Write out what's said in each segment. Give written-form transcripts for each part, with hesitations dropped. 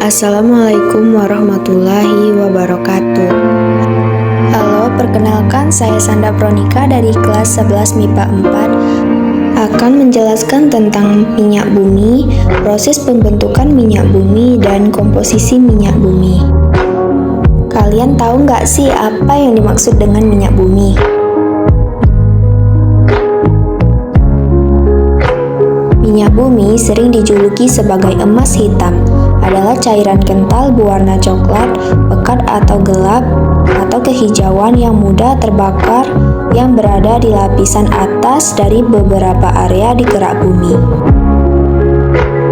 Assalamualaikum warahmatullahi wabarakatuh. Halo, perkenalkan saya Sanda Pronika dari kelas 11 MIPA 4 akan menjelaskan tentang minyak bumi, proses pembentukan minyak bumi, dan komposisi minyak bumi. Kalian tahu nggak sih apa yang dimaksud dengan minyak bumi? Minyak bumi sering dijuluki sebagai emas hitam, adalah cairan kental berwarna coklat, pekat atau gelap, atau kehijauan yang mudah terbakar yang berada di lapisan atas dari beberapa area di kerak bumi.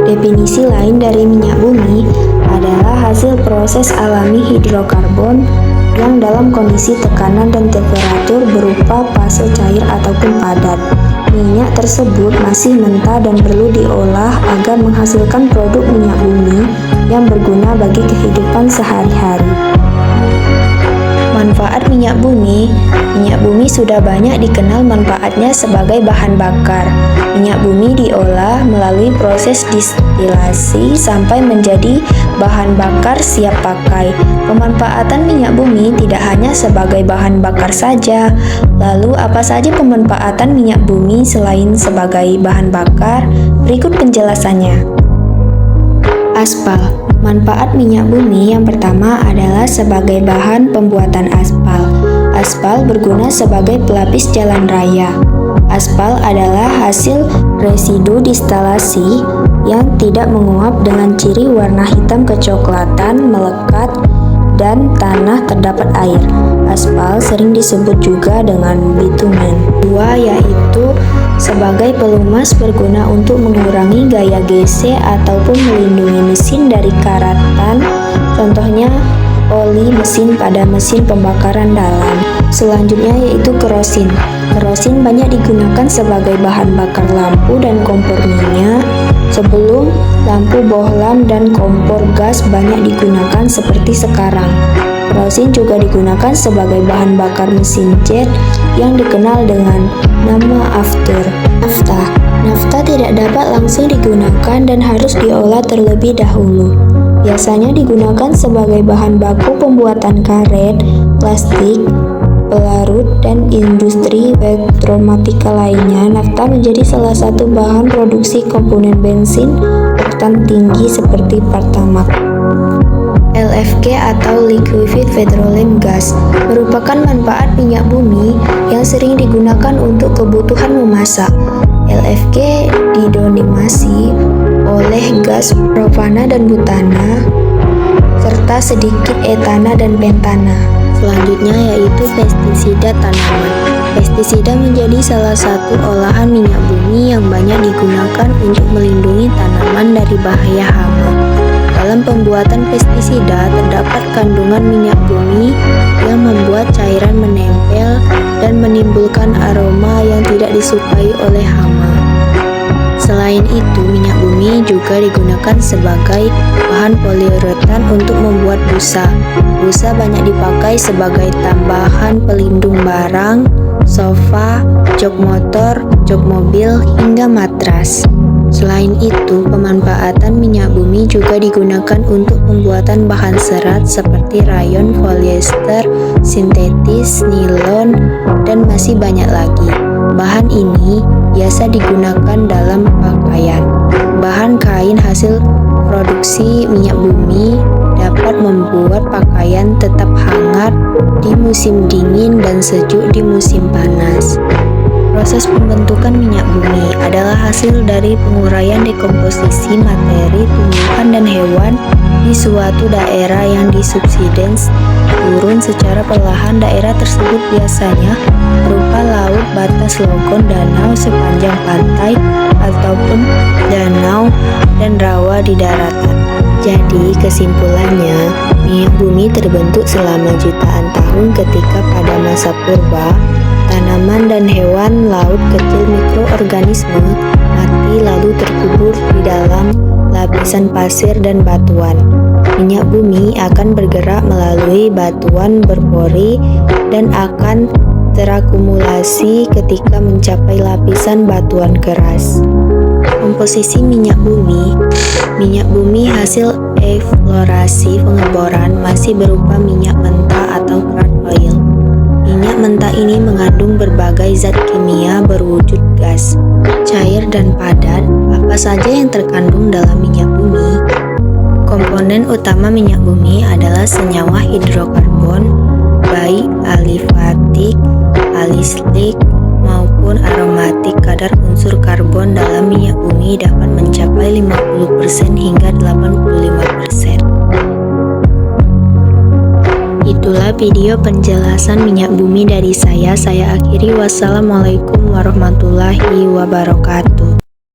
Definisi lain dari minyak bumi adalah hasil proses alami hidrokarbon yang dalam kondisi tekanan dan temperatur berupa fase cair ataupun padat. Minyak tersebut masih mentah dan perlu diolah agar menghasilkan produk minyak bumi yang berguna bagi kehidupan sehari-hari. Manfaat minyak bumi sudah banyak dikenal manfaatnya sebagai bahan bakar. Minyak bumi diolah melalui proses distilasi sampai menjadi bahan bakar siap pakai. Pemanfaatan minyak bumi tidak hanya sebagai bahan bakar saja. Lalu apa saja pemanfaatan minyak bumi selain sebagai bahan bakar? Berikut penjelasannya. Aspal. Manfaat minyak bumi yang pertama adalah sebagai bahan pembuatan aspal. Aspal berguna sebagai pelapis jalan raya. Aspal adalah hasil residu distilasi yang tidak menguap dengan ciri warna hitam kecoklatan, melekat, dan tanah terdapat air. Aspal sering disebut juga dengan bitumen. Dua, yaitu sebagai pelumas berguna untuk mengurangi gaya GC ataupun melindungi mesin dari karatan, contohnya oli mesin pada mesin pembakaran dalam. Selanjutnya yaitu kerosin. Kerosin banyak digunakan sebagai bahan bakar lampu dan kompor minyak. Sebelum lampu bohlam dan kompor gas banyak digunakan seperti sekarang. Kerosin juga digunakan sebagai bahan bakar mesin jet yang dikenal dengan nama after. Nafta tidak dapat langsung digunakan dan harus diolah terlebih dahulu. Biasanya digunakan sebagai bahan baku pembuatan karet, plastik, pelarut, dan industri elektromatika lainnya. Nafta menjadi salah satu bahan produksi komponen bensin oktan tinggi seperti Pertamax. LFG atau Liquefied Petroleum Gas merupakan manfaat minyak bumi yang sering digunakan untuk kebutuhan memasak. LFG didominasi oleh gas propana dan butana serta sedikit etana dan pentana. Selanjutnya yaitu pestisida tanaman. Pestisida menjadi salah satu olahan minyak bumi yang banyak digunakan untuk melindungi tanaman dari bahaya hama. Dalam pembuatan pestisida terdapat kandungan minyak bumi yang membuat cairan menempel dan menimbulkan aroma yang tidak disukai oleh hama. Selain itu, minyak bumi juga digunakan sebagai bahan poliuretan untuk membuat busa. Busa banyak dipakai sebagai tambahan pelindung barang, sofa, jok motor, jok mobil, hingga matras. Selain itu, pemanfaatan minyak bumi juga digunakan untuk pembuatan bahan serat seperti rayon, polyester, sintetis, nilon, dan masih banyak lagi. Bahan ini biasa digunakan dalam pakaian. Bahan kain hasil produksi minyak bumi dapat membuat pakaian tetap hangat di musim dingin dan sejuk di musim panas. Proses pembentukan minyak bumi adalah hasil dari penguraian dekomposisi materi tumbuhan dan hewan di suatu daerah yang disubsidens turun secara perlahan. Daerah tersebut biasanya berupa laut, batas logon, danau sepanjang pantai, ataupun danau dan rawa di daratan. Jadi kesimpulannya, minyak bumi terbentuk selama jutaan tahun ketika pada masa purba tanaman dan hewan laut kecil mikroorganisme mati lalu terkubur di dalam lapisan pasir dan batuan. Minyak bumi akan bergerak melalui batuan berpori dan akan terakumulasi ketika mencapai lapisan batuan keras. Komposisi minyak bumi. Minyak bumi hasil eksplorasi pengeboran masih berupa minyak mentah atau crude oil. Minyak mentah ini mengandung berbagai zat kimia berwujud gas, cair, dan padat. Apa saja yang terkandung dalam minyak bumi? Komponen utama minyak bumi adalah senyawa hidrokarbon, baik alifatik, alislik, maupun aromatik. Kadar unsur karbon dalam minyak bumi dapat mencapai 50% hingga 85%. Itulah video penjelasan minyak bumi dari saya. Saya akhiri. Wassalamualaikum warahmatullahi wabarakatuh.